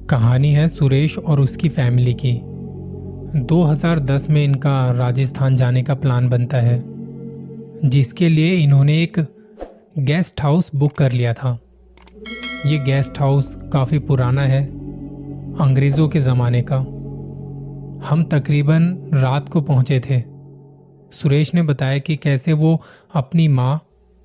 कहानी है सुरेश और उसकी फैमिली की। 2010 में इनका राजस्थान जाने का प्लान बनता है, जिसके लिए इन्होंने एक गेस्ट हाउस बुक कर लिया था। ये गेस्ट हाउस काफ़ी पुराना है, अंग्रेज़ों के ज़माने का। हम तकरीबन रात को पहुंचे थे। सुरेश ने बताया कि कैसे वो अपनी माँ,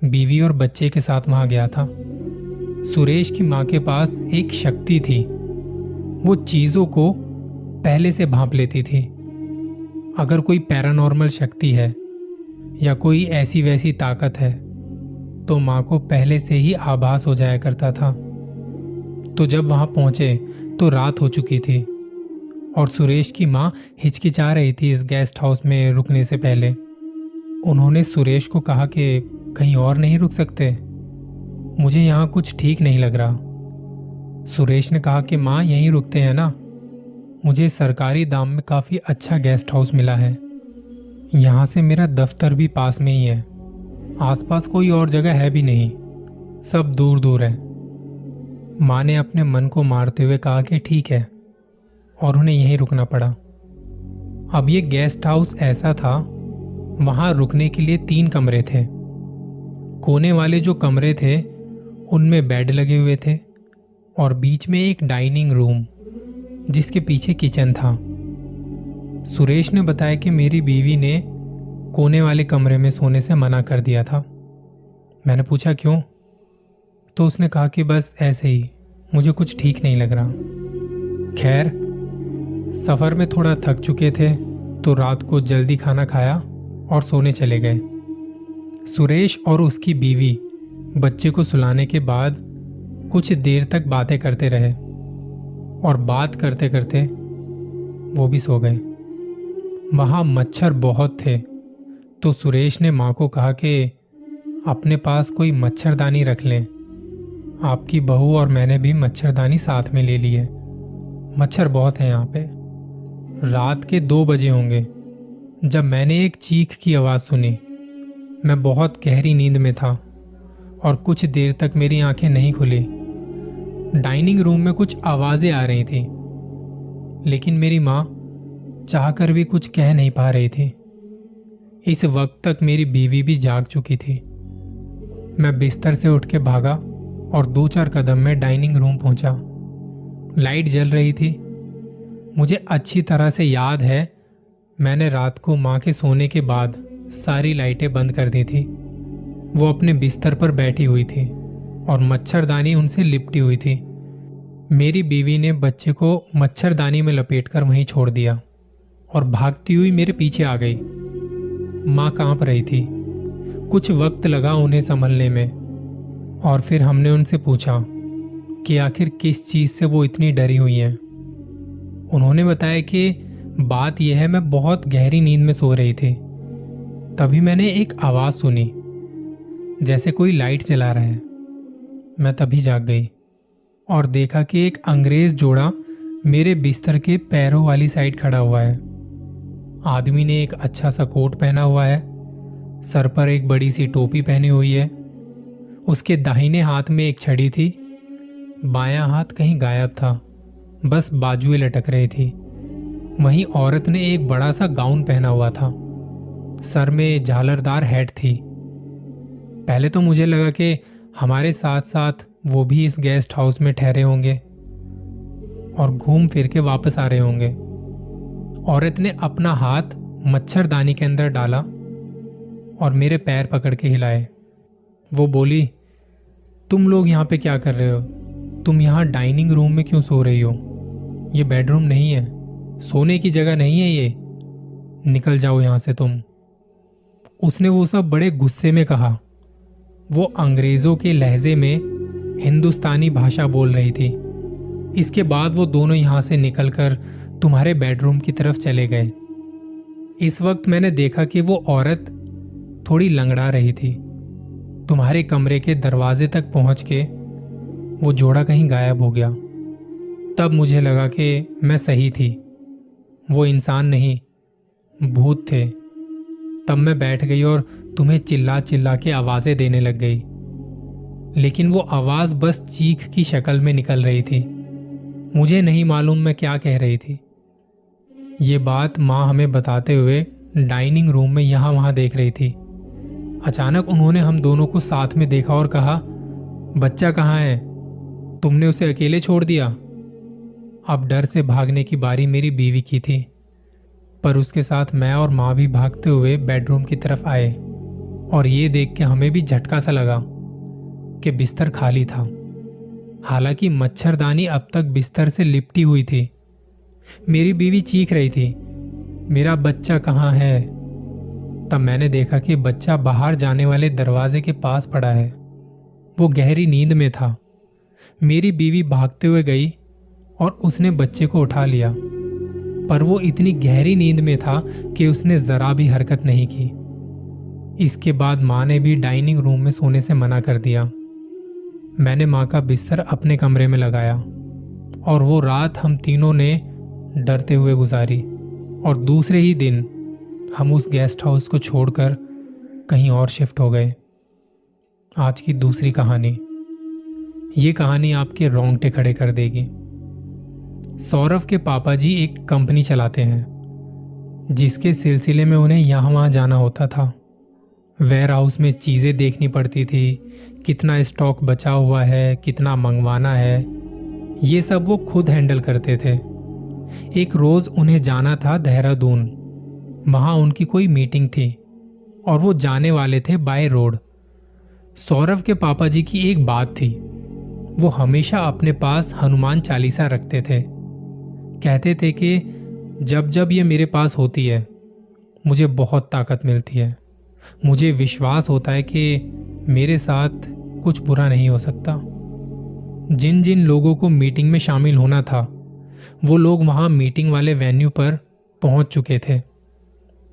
बीवी और बच्चे के साथ वहां गया था। सुरेश की माँ के पास एक शक्ति थी, वो चीज़ों को पहले से भांप लेती थी। अगर कोई पैरानॉर्मल शक्ति है या कोई ऐसी वैसी ताकत है तो माँ को पहले से ही आभास हो जाया करता था। तो जब वहां पहुंचे तो रात हो चुकी थी और सुरेश की माँ हिचकिचा रही थी इस गेस्ट हाउस में रुकने से पहले। उन्होंने सुरेश को कहा कि कहीं और नहीं रुक सकते, मुझे यहाँ कुछ ठीक नहीं लग रहा। सुरेश ने कहा कि माँ यहीं रुकते हैं ना, मुझे सरकारी दाम में काफ़ी अच्छा गेस्ट हाउस मिला है। यहाँ से मेरा दफ्तर भी पास में ही है, आसपास कोई और जगह है भी नहीं, सब दूर दूर है। माँ ने अपने मन को मारते हुए कहा कि ठीक है, और उन्हें यहीं रुकना पड़ा। अब ये गेस्ट हाउस ऐसा था, वहाँ रुकने के लिए 3 कमरे थे। कोने वाले जो कमरे थे उनमें बेड लगे हुए थे और बीच में एक डाइनिंग रूम, जिसके पीछे किचन था। सुरेश ने बताया कि मेरी बीवी ने कोने वाले कमरे में सोने से मना कर दिया था। मैंने पूछा क्यों, तो उसने कहा कि बस ऐसे ही, मुझे कुछ ठीक नहीं लग रहा। खैर, सफ़र में थोड़ा थक चुके थे तो रात को जल्दी खाना खाया और सोने चले गए। सुरेश और उसकी बीवी बच्चे को सुलाने के बाद कुछ देर तक बातें करते रहे और बात करते करते वो भी सो गए। वहाँ मच्छर बहुत थे तो सुरेश ने माँ को कहा कि अपने पास कोई मच्छरदानी रख लें। आपकी बहू और मैंने भी मच्छरदानी साथ में ले ली है, मच्छर बहुत हैं यहाँ पे। रात के 2 बजे होंगे जब मैंने एक चीख की आवाज़ सुनी। मैं बहुत गहरी नींद में था और कुछ देर तक मेरी आंखें नहीं खुली। डाइनिंग रूम में कुछ आवाजें आ रही थी, लेकिन मेरी माँ चाहकर भी कुछ कह नहीं पा रही थी। इस वक्त तक मेरी बीवी भी जाग चुकी थी। मैं बिस्तर से उठ के भागा और 2-4 कदम में डाइनिंग रूम पहुंचा। लाइट जल रही थी। मुझे अच्छी तरह से याद है, मैंने रात को माँ के सोने के बाद सारी लाइटें बंद कर दी थी। वो अपने बिस्तर पर बैठी हुई थी और मच्छरदानी उनसे लिपटी हुई थी। मेरी बीवी ने बच्चे को मच्छरदानी में लपेटकर वहीं छोड़ दिया और भागती हुई मेरे पीछे आ गई। माँ कांप रही थी। कुछ वक्त लगा उन्हें संभलने में और फिर हमने उनसे पूछा कि आखिर किस चीज़ से वो इतनी डरी हुई हैं। उन्होंने बताया कि बात यह है, मैं बहुत गहरी नींद में सो रही थी। तभी मैंने एक आवाज़ सुनी, जैसे कोई लाइट जला रहा है। मैं तभी जाग गई और देखा कि एक अंग्रेज जोड़ा मेरे बिस्तर के पैरों वाली साइड खड़ा हुआ है। आदमी ने एक अच्छा सा कोट पहना हुआ है, सर पर एक बड़ी सी टोपी पहनी हुई है। उसके दाहिने हाथ में एक छड़ी थी, बायां हाथ कहीं गायब था, बस बाजुएं लटक रही थी। वहीं औरत ने एक बड़ा सा गाउन पहना हुआ था, सर में झालरदार हैट थी। पहले तो मुझे लगा कि हमारे साथ साथ वो भी इस गेस्ट हाउस में ठहरे होंगे और घूम फिर के वापस आ रहे होंगे। औरत ने अपना हाथ मच्छरदानी के अंदर डाला और मेरे पैर पकड़ के हिलाए। वो बोली, तुम लोग यहाँ पे क्या कर रहे हो? तुम यहाँ डाइनिंग रूम में क्यों सो रही हो? ये बेडरूम नहीं है, सोने की जगह नहीं है ये, निकल जाओ यहाँ से तुम। उसने वो सब बड़े गुस्से में कहा। वो अंग्रेज़ों के लहजे में हिंदुस्तानी भाषा बोल रही थी। इसके बाद वो दोनों यहाँ से निकलकर तुम्हारे बेडरूम की तरफ चले गए। इस वक्त मैंने देखा कि वो औरत थोड़ी लंगड़ा रही थी। तुम्हारे कमरे के दरवाजे तक पहुँच के वो जोड़ा कहीं गायब हो गया। तब मुझे लगा कि मैं सही थी, वो इंसान नहीं, भूत थे। तब मैं बैठ गई और तुम्हें चिल्ला चिल्ला के आवाज़ें देने लग गई, लेकिन वो आवाज़ बस चीख की शक्ल में निकल रही थी। मुझे नहीं मालूम मैं क्या कह रही थी। ये बात माँ हमें बताते हुए डाइनिंग रूम में यहाँ वहाँ देख रही थी। अचानक उन्होंने हम दोनों को साथ में देखा और कहा, बच्चा कहाँ है? तुमने उसे अकेले छोड़ दिया? अब डर से भागने की बारी मेरी बीवी की थी, पर उसके साथ मैं और माँ भी भागते हुए बेडरूम की तरफ आए और ये देख के हमें भी झटका सा लगा कि बिस्तर खाली था। हालांकि मच्छरदानी अब तक बिस्तर से लिपटी हुई थी। मेरी बीवी चीख रही थी, मेरा बच्चा कहाँ है? तब मैंने देखा कि बच्चा बाहर जाने वाले दरवाजे के पास पड़ा है। वो गहरी नींद में था। मेरी बीवी भागते हुए गई और उसने बच्चे को उठा लिया, पर वो इतनी गहरी नींद में था कि उसने जरा भी हरकत नहीं की। इसके बाद माँ ने भी डाइनिंग रूम में सोने से मना कर दिया। मैंने माँ का बिस्तर अपने कमरे में लगाया और वो रात हम तीनों ने डरते हुए गुजारी। और दूसरे ही दिन हम उस गेस्ट हाउस को छोड़कर कहीं और शिफ्ट हो गए। आज की दूसरी कहानी। ये कहानी आपके रोंगटे खड़े कर देगी। सौरभ के पापा जी एक कंपनी चलाते हैं, जिसके सिलसिले में उन्हें यहाँ वहाँ जाना होता था। वेयर हाउस में चीज़ें देखनी पड़ती थी, कितना स्टॉक बचा हुआ है, कितना मंगवाना है, ये सब वो खुद हैंडल करते थे। एक रोज़ उन्हें जाना था देहरादून। वहाँ उनकी कोई मीटिंग थी और वो जाने वाले थे बाय रोड। सौरभ के पापा जी की एक बात थी, वो हमेशा अपने पास हनुमान चालीसा रखते थे। कहते थे कि जब जब ये मेरे पास होती है मुझे बहुत ताकत मिलती है। मुझे विश्वास होता है कि मेरे साथ कुछ बुरा नहीं हो सकता। जिन जिन लोगों को मीटिंग में शामिल होना था वो लोग वहाँ मीटिंग वाले वेन्यू पर पहुँच चुके थे।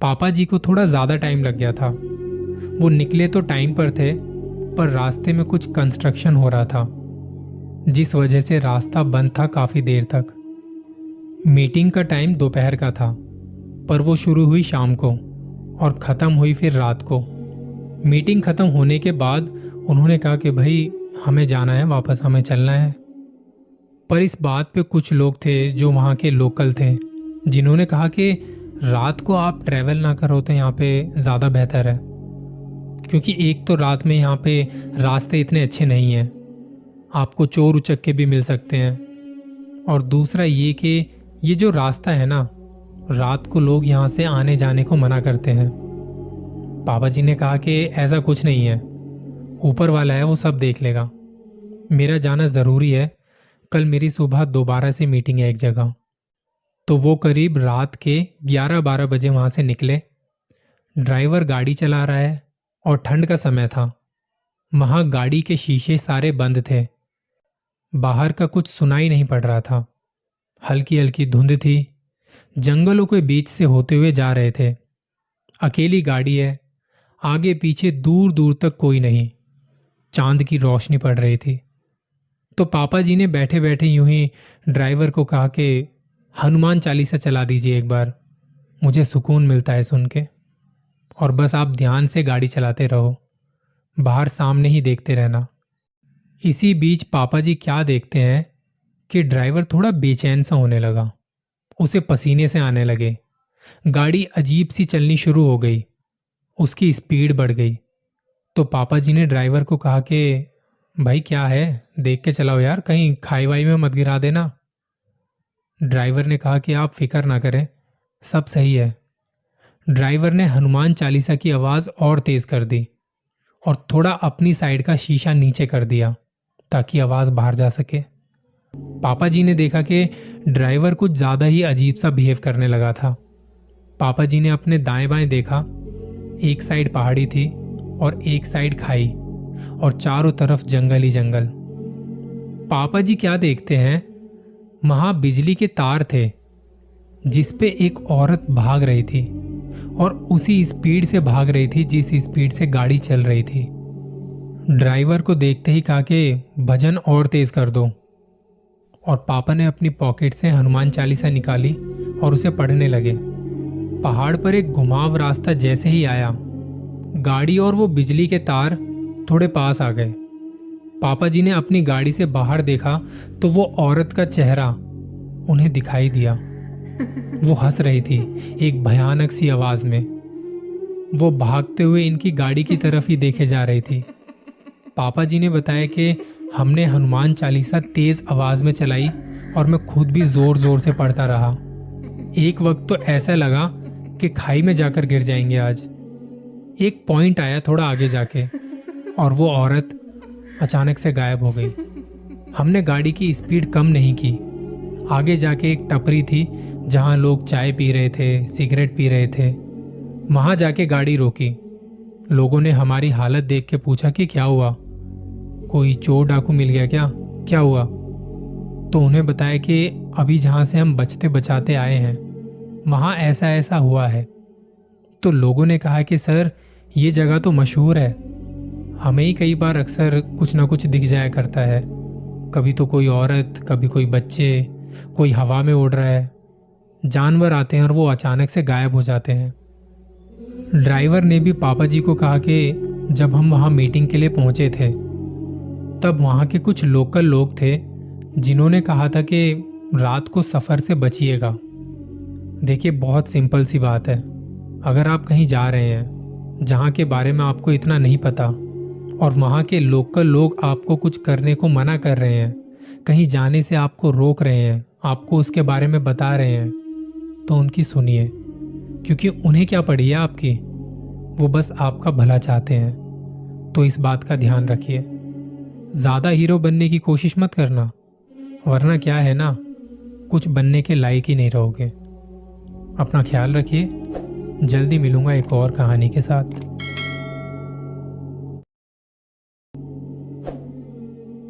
पापा जी को थोड़ा ज़्यादा टाइम लग गया था। वो निकले तो टाइम पर थे, पर रास्ते में कुछ कंस्ट्रक्शन हो रहा था, जिस वजह से रास्ता बंद था काफ़ी देर तक। मीटिंग का टाइम दोपहर का था, पर वो शुरू हुई शाम को और ख़त्म हुई फिर रात को। मीटिंग ख़त्म होने के बाद उन्होंने कहा कि भाई हमें जाना है, वापस हमें चलना है। पर इस बात पे कुछ लोग थे जो वहाँ के लोकल थे, जिन्होंने कहा कि रात को आप ट्रैवल ना करो तो यहाँ पे ज़्यादा बेहतर है, क्योंकि एक तो रात में यहाँ पे रास्ते इतने अच्छे नहीं हैं, आपको चोर उचक्के भी मिल सकते हैं, और दूसरा ये कि ये जो रास्ता है ना, रात को लोग यहाँ से आने जाने को मना करते हैं। पापा जी ने कहा कि ऐसा कुछ नहीं है, ऊपर वाला है वो सब देख लेगा। मेरा जाना ज़रूरी है, कल मेरी सुबह दोबारा से मीटिंग है एक जगह। तो वो करीब रात के 11-12 बजे वहाँ से निकले। ड्राइवर गाड़ी चला रहा है और ठंड का समय था। वहाँ गाड़ी के शीशे सारे बंद थे। बाहर का कुछ सुनाई नहीं पड़ रहा था। हल्की हल्की धुंध थी। जंगलों के बीच से होते हुए जा रहे थे। अकेली गाड़ी है, आगे पीछे दूर दूर तक कोई नहीं। चांद की रोशनी पड़ रही थी। तो पापा जी ने बैठे बैठे यूं ही ड्राइवर को कहा कि हनुमान चालीसा चला दीजिए एक बार, मुझे सुकून मिलता है सुन के, और बस आप ध्यान से गाड़ी चलाते रहो, बाहर सामने ही देखते रहना। इसी बीच पापा जी क्या देखते हैं कि ड्राइवर थोड़ा बेचैन सा होने लगा। उसे पसीने से आने लगे। गाड़ी अजीब सी चलनी शुरू हो गई। उसकी स्पीड बढ़ गई। तो पापा जी ने ड्राइवर को कहा कि भाई क्या है, देख के चलाओ यार, कहीं खाई वाई में मत गिरा देना। ड्राइवर ने कहा कि आप फिक्र ना करें, सब सही है। ड्राइवर ने हनुमान चालीसा की आवाज़ और तेज़ कर दी और थोड़ा अपनी साइड का शीशा नीचे कर दिया ताकि आवाज़ बाहर जा सके। पापा जी ने देखा कि ड्राइवर कुछ ज़्यादा ही अजीब सा बिहेव करने लगा था। पापा जी ने अपने दाएं बाएं देखा। एक साइड पहाड़ी थी और एक साइड खाई और चारों तरफ जंगल ही जंगल। पापा जी क्या देखते हैं, वहां बिजली के तार थे जिस पे एक औरत भाग रही थी और उसी स्पीड से भाग रही थी जिस स्पीड से गाड़ी चल रही थी। ड्राइवर को देखते ही कहा कि भजन और तेज कर दो, और पापा ने अपनी पॉकेट से हनुमान चालीसा निकाली और उसे पढ़ने लगे। पहाड़ पर एक घुमाव रास्ता जैसे ही आया, गाड़ी और वो बिजली के तार थोड़े पास आ गए। पापा जी ने अपनी गाड़ी से बाहर देखा तो वो औरत का चेहरा उन्हें दिखाई दिया। वो हंस रही थी एक भयानक सी आवाज में। वो भागते हुए इनकी गाड़ी की तरफ ही देखे जा रही थी। पापा जी ने बताया कि हमने हनुमान चालीसा तेज आवाज में चलाई और मैं खुद भी जोर जोर से पढ़ता रहा। एक वक्त तो ऐसा लगा कि खाई में जाकर गिर जाएंगे आज। एक पॉइंट आया थोड़ा आगे जाके और वो औरत अचानक से गायब हो गई। हमने गाड़ी की स्पीड कम नहीं की। आगे जाके एक टपरी थी जहां लोग चाय पी रहे थे, सिगरेट पी रहे थे। वहां जाके गाड़ी रोकी। लोगों ने हमारी हालत देख के पूछा कि क्या हुआ, कोई चोर डाकू मिल गया क्या, क्या हुआ? तो उन्हें बताया कि अभी जहां से हम बचते बचाते आए हैं वहां ऐसा ऐसा हुआ है। तो लोगों ने कहा कि सर ये जगह तो मशहूर है, हमें ही कई बार अक्सर कुछ ना कुछ दिख जाया करता है। कभी तो कोई औरत, कभी कोई बच्चे, कोई हवा में उड़ रहा है। जानवर आते हैं और वो अचानक से गायब हो जाते हैं। ड्राइवर ने भी पापा जी को कहा कि जब हम वहां मीटिंग के लिए पहुंचे थे तब वहां के कुछ लोकल लोग थे जिन्होंने कहा था कि रात को सफर से बचिएगा। देखिए बहुत सिंपल सी बात है, अगर आप कहीं जा रहे हैं जहां के बारे में आपको इतना नहीं पता और वहां के लोकल लोग आपको कुछ करने को मना कर रहे हैं, कहीं जाने से आपको रोक रहे हैं, आपको उसके बारे में बता रहे हैं, तो उनकी सुनिए, क्योंकि उन्हें क्या पड़ी है आपकी, वो बस आपका भला चाहते हैं। तो इस बात का ध्यान रखिए। ज्यादा हीरो बनने की कोशिश मत करना, वरना क्या है ना, कुछ बनने के लायक ही नहीं रहोगे। अपना ख्याल रखिए। जल्दी मिलूंगा एक और कहानी के साथ।